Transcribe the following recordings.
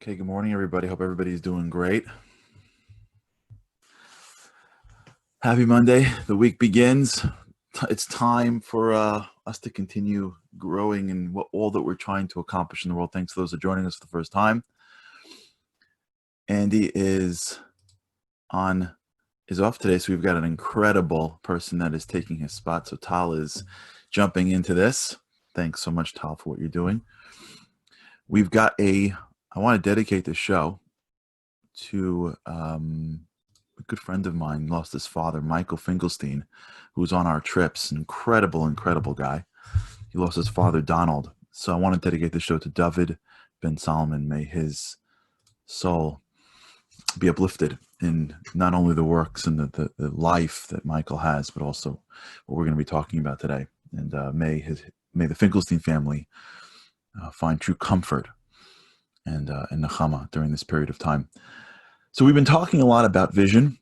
Okay, good morning, everybody. Hope everybody's doing great. Happy Monday. The week begins. It's time for us to continue growing in all that we're trying to accomplish in the world. Thanks to those who are joining us for the first time. Andy is off today, so we've got an incredible person that is taking his spot. So Tal is jumping into this. Thanks so much, Tal, for what you're doing. I want to dedicate this show to a good friend of mine. Lost his father, Michael Finkelstein, who was on our trips. An incredible guy. He lost his father, Donald. So I want to dedicate the show to David Ben Solomon. May his soul be uplifted in not only the works and the life that Michael has, but also what we're going to be talking about today. And may the Finkelstein family find true comfort and nechama during this period of time. So we've been talking a lot about vision,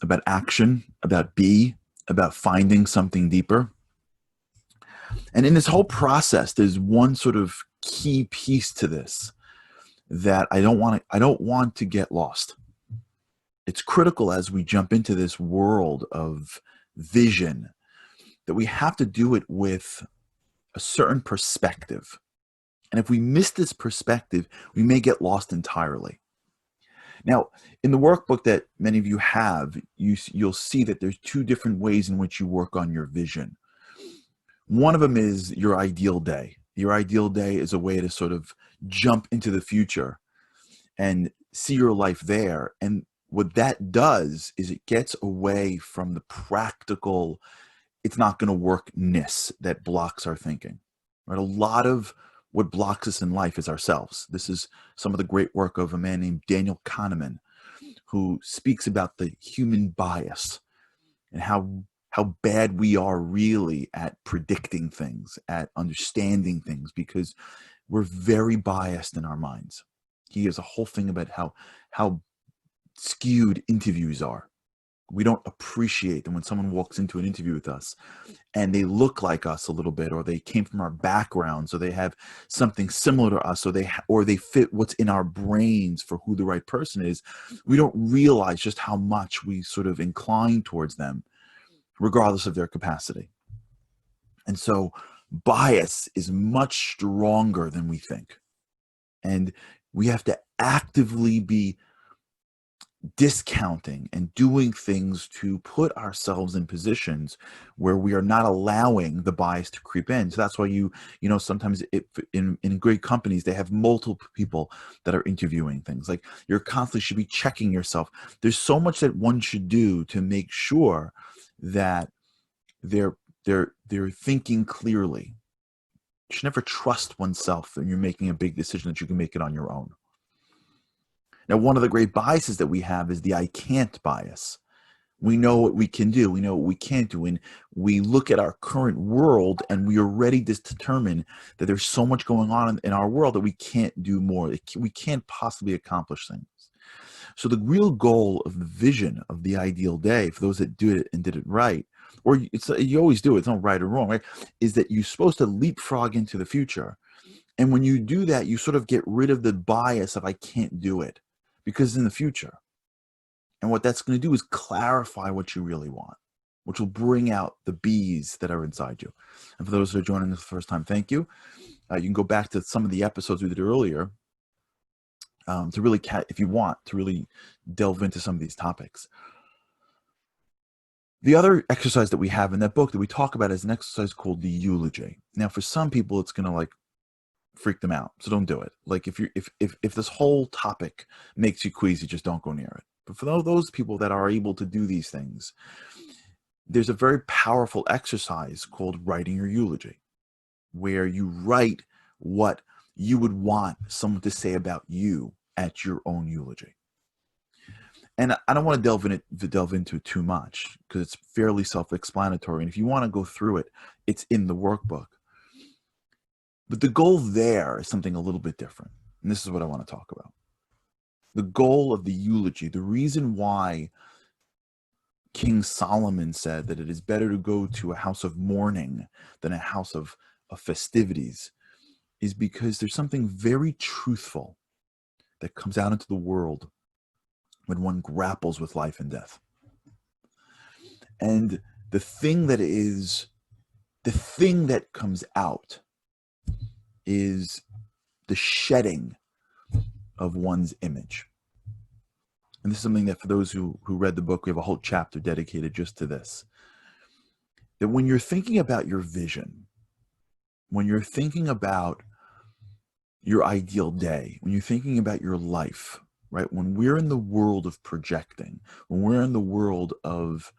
about action, about finding something deeper. And in this whole process, there's one sort of key piece to this that I don't want to get lost. It's critical as we jump into this world of vision that we have to do it with a certain perspective. And if we miss this perspective, we may get lost entirely. Now, in the workbook that many of you have, you'll see that there's two different ways in which you work on your vision. One of them is your ideal day. Your ideal day is a way to sort of jump into the future and see your life there. And what that does is it gets away from the practical, it's not going to work-ness that blocks our thinking. Right? A lot of what blocks us in life is ourselves. This is some of the great work of a man named Daniel Kahneman, who speaks about the human bias and how bad we are really at predicting things, at understanding things, because we're very biased in our minds. He has a whole thing about how skewed interviews are. We don't appreciate them when someone walks into an interview with us and they look like us a little bit, or they came from our background, so they have something similar to us, or they fit what's in our brains for who the right person is. We don't realize just how much we sort of incline towards them, regardless of their capacity. And so bias is much stronger than we think. And we have to actively be discounting and doing things to put ourselves in positions where we are not allowing the bias to creep in. So that's why sometimes in great companies, they have multiple people that are interviewing things. Like, you're constantly should be checking yourself. There's so much that one should do to make sure that they're thinking clearly. You should never trust oneself when you're making a big decision that you can make it on your own. Now, one of the great biases that we have is the I can't bias. We know what we can do. We know what we can't do. And we look at our current world and we already determine that there's so much going on in our world that we can't do more. We can't possibly accomplish things. So the real goal of the vision of the ideal day, for those that do it and did it right, or you always do it, it's not right or wrong, right, is that you're supposed to leapfrog into the future. And when you do that, you sort of get rid of the bias of I can't do it, because it's in the future. And what that's going to do is clarify what you really want, which will bring out the bees that are inside you. And for those who are joining us the first time, thank you. You can go back to some of the episodes we did earlier to really, if you want, to really delve into some of these topics. The other exercise that we have in that book that we talk about is an exercise called the eulogy. Now, for some people, it's going to freak them out, so don't do it. Like, if this whole topic makes you queasy, just don't go near it. But for those people that are able to do these things, there's a very powerful exercise called writing your eulogy, where you write what you would want someone to say about you at your own eulogy. And I don't want to delve into it too much, because it's fairly self-explanatory. And if you want to go through it, it's in the workbook. But the goal there is something a little bit different. And this is what I want to talk about. The goal of the eulogy, the reason why King Solomon said that it is better to go to a house of mourning than a house of festivities, is because there's something very truthful that comes out into the world when one grapples with life and death. And the thing that comes out is the shedding of one's image. And this is something that, for those who read the book, we have a whole chapter dedicated just to this. That when you're thinking about your vision, when you're thinking about your ideal day, when you're thinking about your life, right? When we're in the world of projecting, when we're in the world of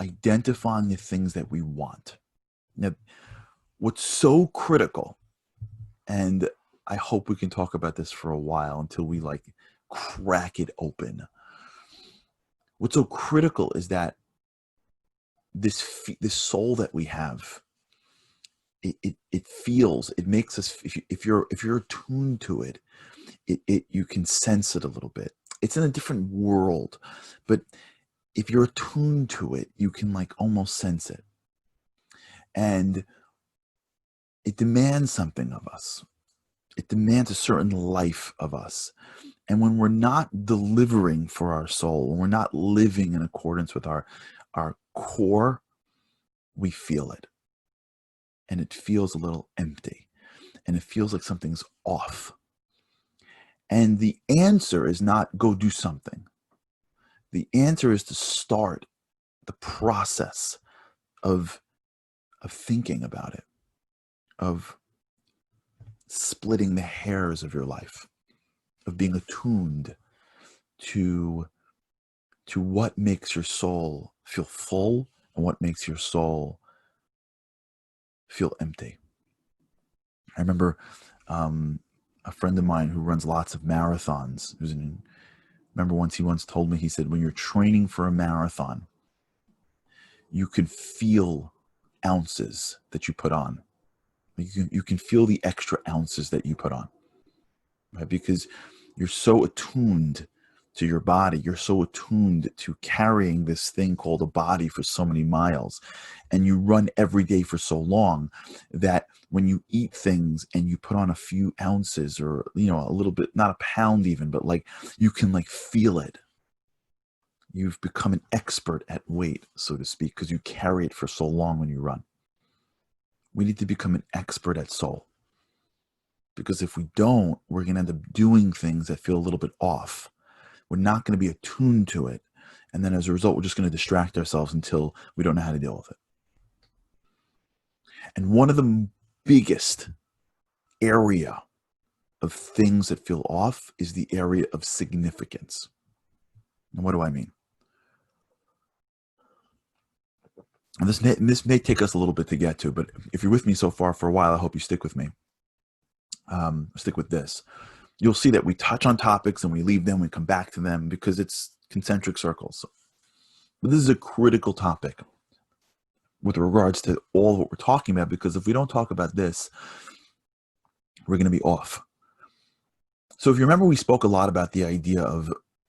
identifying the things that we want. Now, what's so critical, and I hope we can talk about this for a while until we like crack it open. What's so critical is that this soul that we have, it feels, it makes us, if you're attuned to it, you can sense it a little bit. It's in a different world, but if you're attuned to it, you can like almost sense it. And it demands something of us. It demands a certain life of us. And when we're not delivering for our soul, when we're not living in accordance with our core, we feel it. And it feels a little empty. And it feels like something's off. And the answer is not go do something. The answer is to start the process of thinking about it, of splitting the hairs of your life, of being attuned to what makes your soul feel full and what makes your soul feel empty. I remember a friend of mine who runs lots of marathons, remember once he told me, he said, when you're training for a marathon, you could feel ounces that you put on. You can feel the extra ounces that you put on, right? Because you're so attuned to your body. You're so attuned to carrying this thing called a body for so many miles. And you run every day for so long that when you eat things and you put on a few ounces, or, a little bit, not a pound even, but like you can like feel it. You've become an expert at weight, so to speak, because you carry it for so long when you run. We need to become an expert at soul. Because if we don't, we're going to end up doing things that feel a little bit off. We're not going to be attuned to it. And then as a result, we're just going to distract ourselves until we don't know how to deal with it. And one of the biggest area of things that feel off is the area of significance. And what do I mean? And this may take us a little bit to get to, but if you're with me so far for a while, I hope you stick with me. Stick with this. You'll see that we touch on topics and we leave them, we come back to them because it's concentric circles. But this is a critical topic with regards to all of what we're talking about, because if we don't talk about this, we're going to be off. So if you remember, we spoke a lot about the idea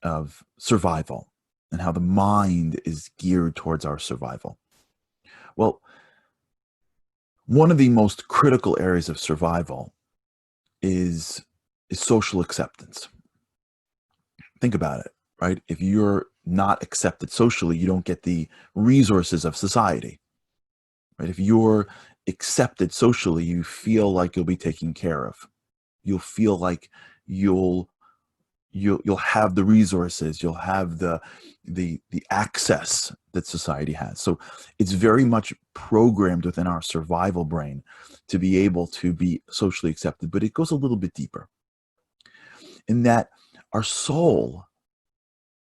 of survival and how the mind is geared towards our survival. Well, one of the most critical areas of survival is social acceptance. Think about it, right? If you're not accepted socially, you don't get the resources of society, right? If you're accepted socially, you feel like you'll be taken care of. You'll feel like you'll have the resources, you'll have the access that society has. So it's very much programmed within our survival brain to be able to be socially accepted, but it goes a little bit deeper in that our soul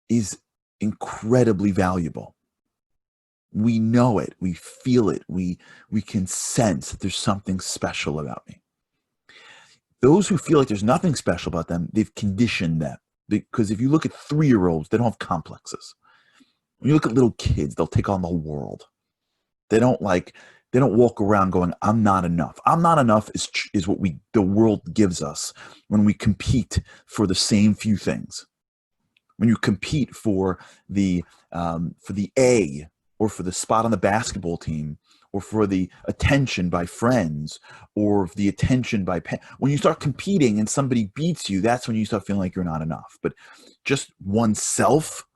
is incredibly valuable. We know it, we feel it, we can sense that there's something special about me. Those who feel like there's nothing special about them, they've conditioned them. Because if you look at 3-year-olds, they don't have complexes. When you look at little kids, they'll take on the world. They don't walk around going, I'm not enough. I'm not enough is what the world gives us when we compete for the same few things. When you compete for the A, or for the spot on the basketball team, or for the attention by friends, or the attention by when you start competing and somebody beats you, that's when you start feeling like you're not enough. But just oneself,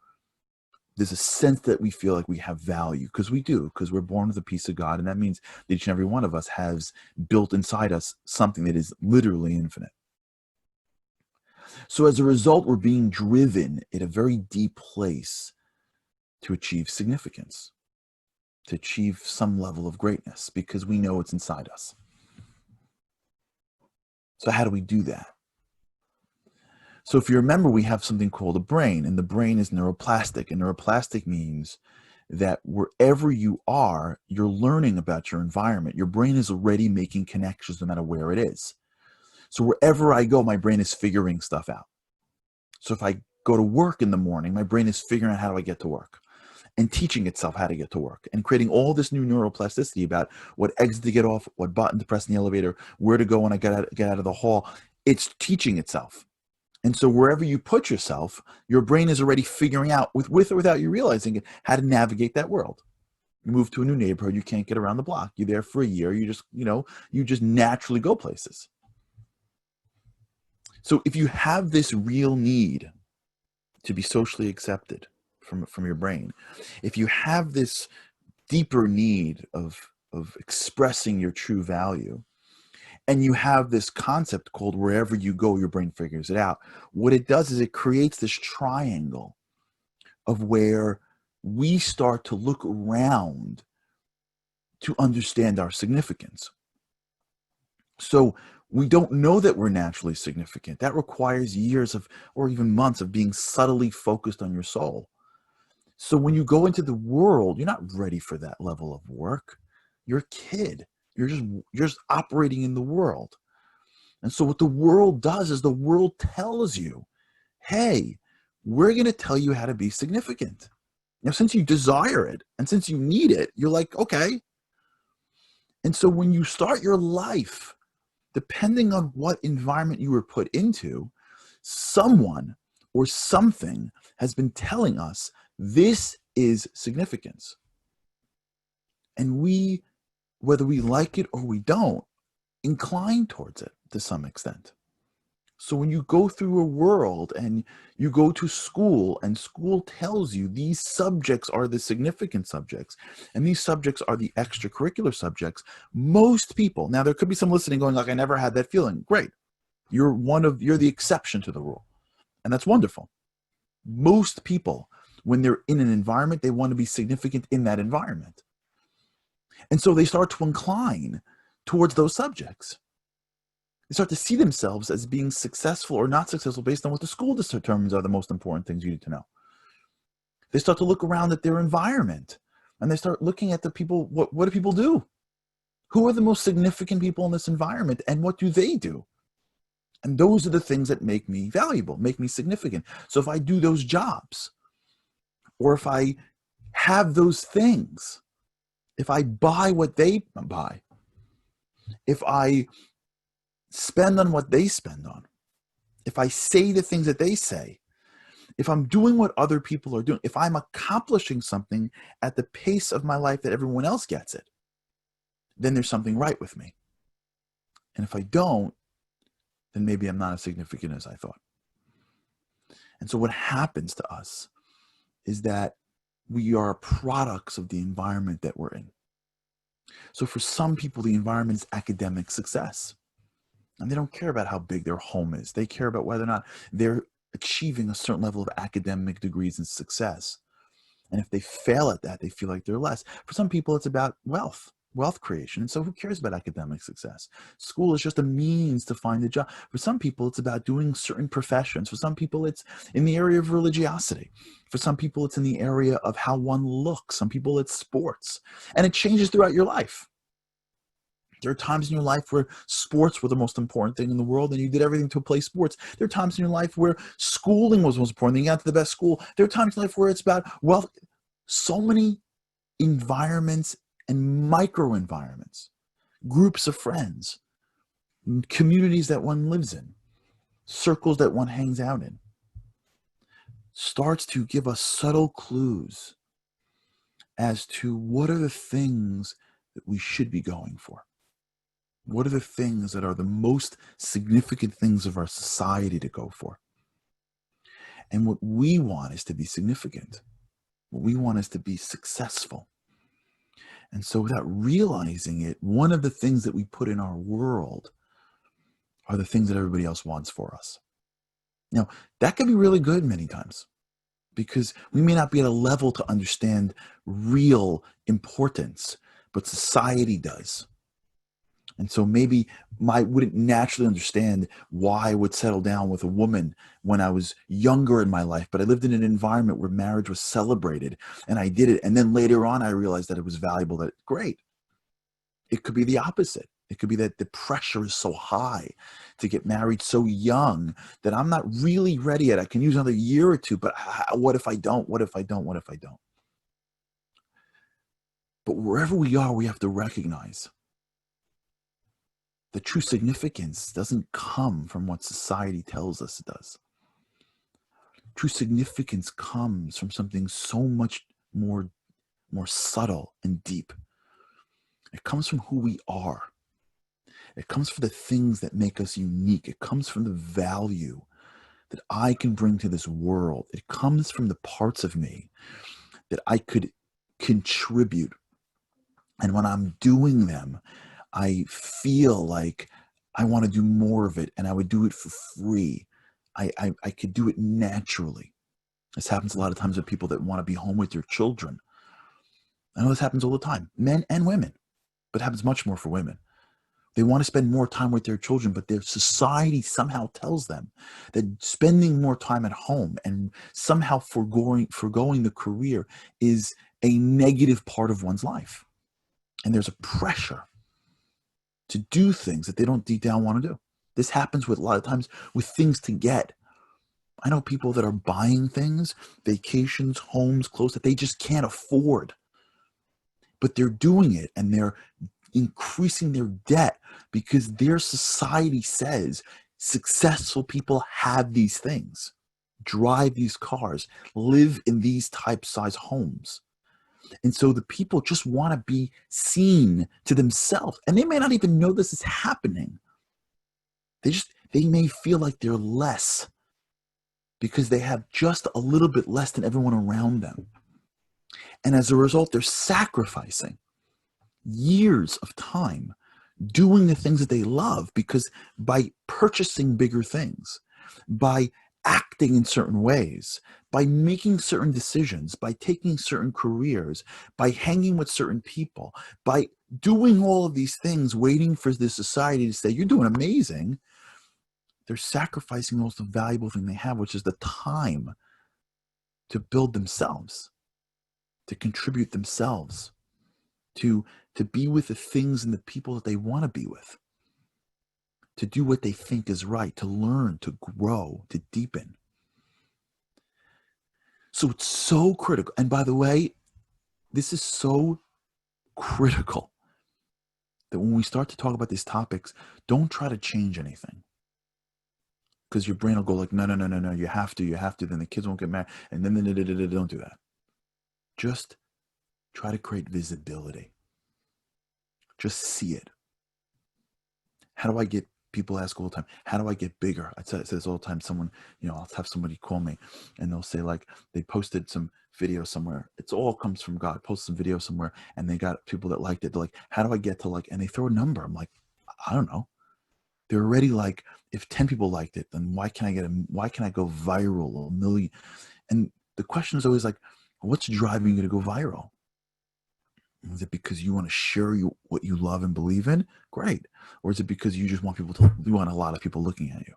there's a sense that we feel like we have value, because we do, because we're born with a piece of God, and that means that each and every one of us has built inside us something that is literally infinite. So as a result, we're being driven at a very deep place to achieve significance, to achieve some level of greatness, because we know it's inside us. So how do we do that? So if you remember, we have something called a brain, and the brain is neuroplastic. And neuroplastic means that wherever you are, you're learning about your environment. Your brain is already making connections no matter where it is. So wherever I go, my brain is figuring stuff out. So if I go to work in the morning, my brain is figuring out how do I get to work, and teaching itself how to get to work, and creating all this new neuroplasticity about what exit to get off, what button to press in the elevator, where to go when I get out of the hall. It's teaching itself. And so wherever you put yourself, your brain is already figuring out, with or without you realizing it, how to navigate that world. You move to a new neighborhood, you can't get around the block. You're there for a year, you just naturally go places. So if you have this real need to be socially accepted from your brain, if you have this deeper need of expressing your true value, and you have this concept called wherever you go, your brain figures it out, what it does is it creates this triangle of where we start to look around to understand our significance. So we don't know that we're naturally significant. That requires years of, or even months of, being subtly focused on your soul. So when you go into the world, you're not ready for that level of work. You're a kid. You're just operating in the world. And so what the world does is the world tells you, hey, we're going to tell you how to be significant. Now, since you desire it and since you need it, you're like, okay. And so when you start your life, depending on what environment you were put into, someone or something has been telling us this is significance. And we, whether we like it or we don't, incline towards it to some extent. So when you go through a world and you go to school, and school tells you these subjects are the significant subjects and these subjects are the extracurricular subjects, most people, now there could be some listening going like, I never had that feeling. Great. You're the exception to the rule. And that's wonderful. Most people, when they're in an environment, they want to be significant in that environment. And so they start to incline towards those subjects. They start to see themselves as being successful or not successful based on what the school determines are the most important things you need to know. They start to look around at their environment, and they start looking at the people. What do people do? Who are the most significant people in this environment, and what do they do? And those are the things that make me valuable, make me significant. So if I do those jobs, or if I have those things, if I buy what they buy, if I spend on what they spend on, if I say the things that they say, if I'm doing what other people are doing, if I'm accomplishing something at the pace of my life that everyone else gets it, then there's something right with me. And if I don't, then maybe I'm not as significant as I thought. And so what happens to us is that we are products of the environment that we're in. So for some people, the environment is academic success. And they don't care about how big their home is. They care about whether or not they're achieving a certain level of academic degrees and success. And if they fail at that, they feel like they're less. For some people, it's about wealth creation. And so who cares about academic success? School is just a means to find a job. For some people, it's about doing certain professions. For some people, it's in the area of religiosity. For some people, it's in the area of how one looks. Some people, it's sports. And it changes throughout your life. There are times in your life where sports were the most important thing in the world and you did everything to play sports. There are times in your life where schooling was the most important thing. You got to the best school. There are times in life where it's about, well, so many environments and micro environments, groups of friends, communities that one lives in, circles that one hangs out in, starts to give us subtle clues as to what are the things that we should be going for? What are the things that are the most significant things of our society to go for? And what we want is to be significant. What we want is to be successful. And so without realizing it, one of the things that we put in our world are the things that everybody else wants for us. Now, that can be really good many times because we may not be at a level to understand real importance, but society does. And so maybe I wouldn't naturally understand why I would settle down with a woman when I was younger in my life, but I lived in an environment where marriage was celebrated and I did it. And then later on, I realized that it was valuable, that great. It could be the opposite. It could be that the pressure is so high to get married so young that I'm not really ready yet. I can use another year or two, but what if I don't? What if I don't? What if I don't? But wherever we are, we have to recognize the true significance doesn't come from what society tells us it does. True significance comes from something so much more subtle and deep. It comes from who we are. It comes from the things that make us unique. It comes from the value that I can bring to this world. It comes from the parts of me that I could contribute. And when I'm doing them, I feel like I want to do more of it, and I would do it for free. I could do it naturally. This happens a lot of times with people that want to be home with their children. I know this happens all the time, men and women, but it happens much more for women. They want to spend more time with their children, but their society somehow tells them that spending more time at home and somehow foregoing the career is a negative part of one's life. And there's a pressure to do things that they don't deep down want to do. This happens with a lot of times with things to get. I know people that are buying things, vacations, homes, clothes that they just can't afford. But they're doing it and they're increasing their debt because their society says successful people have these things, drive these cars, live in these type size homes. And so the people just want to be seen to themselves. And they may not even know this is happening. They may feel like they're less because they have just a little bit less than everyone around them. And as a result, they're sacrificing years of time doing the things that they love, because by purchasing bigger things, by acting in certain ways, by making certain decisions, by taking certain careers, by hanging with certain people, by doing all of these things, waiting for the society to say, you're doing amazing, they're sacrificing the most valuable thing they have, which is the time to build themselves, to contribute themselves, to be with the things and the people that they want to be with, to do what they think is right, to learn, to grow, to deepen. So it's so critical. And by the way, this is so critical that when we start to talk about these topics, don't try to change anything. Because your brain will go like, no, you have to, then the kids won't get married, and then don't do that. Just try to create visibility. Just see it. How do I get, people ask all the time, how do I get bigger? I say this all the time. Someone, I'll have somebody call me and they'll say like, they posted some video somewhere. It's all comes from God. Post some video somewhere and they got people that liked it. They're like, how do I get to like, and they throw a number. I'm like, I don't know. They're already like, if 10 people liked it, then why can't I go viral, 1 million? And the question is always like, what's driving you to go viral? Is it because you want to share what you love and believe in? Great. Or is it because you just want you want a lot of people looking at you?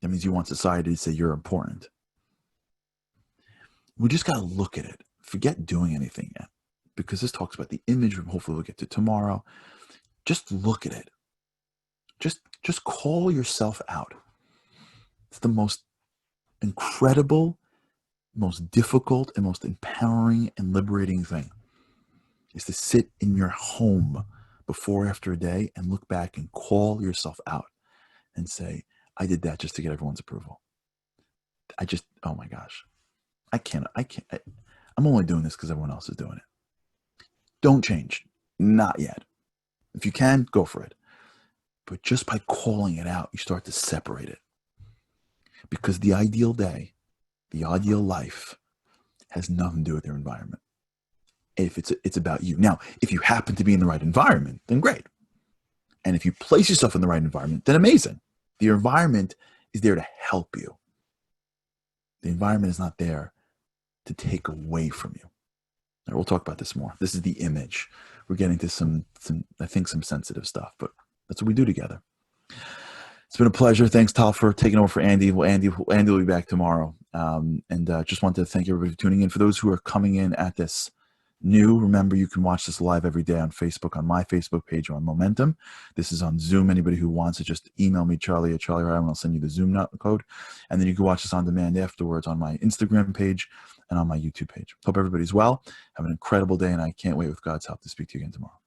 That means you want society to say you're important. We just got to look at it. Forget doing anything yet, because this talks about the image. Hopefully we'll get to tomorrow. Just look at it. Just call yourself out. It's the most incredible, most difficult, and most empowering and liberating thing, is to sit in your home before after a day and look back and call yourself out and say, I did that just to get everyone's approval. Oh my gosh, I'm only doing this because everyone else is doing it. Don't change. Not yet. If you can, go for it. But just by calling it out, you start to separate it. Because the ideal day, the ideal life, has nothing to do with your environment. If it's about you. Now, if you happen to be in the right environment, then great. And if you place yourself in the right environment, then amazing. The environment is there to help you. The environment is not there to take away from you. Right, we'll talk about this more. This is the image. We're getting to some I think some sensitive stuff, but that's what we do together. It's been a pleasure. Thanks, Tal, for taking over for Andy. Well, Andy will be back tomorrow. Just wanted to thank everybody for tuning in. For those who are coming in at this new, remember you can watch this live every day on Facebook, on my Facebook page, or on Momentum. This is on Zoom. Anybody who wants it, just email me, Charlie at Charlie Ryan, and I'll send you the Zoom code. And then you can watch this on demand afterwards on my Instagram page and on my YouTube page. Hope everybody's well. Have an incredible day, and I can't wait with God's help to speak to you again tomorrow.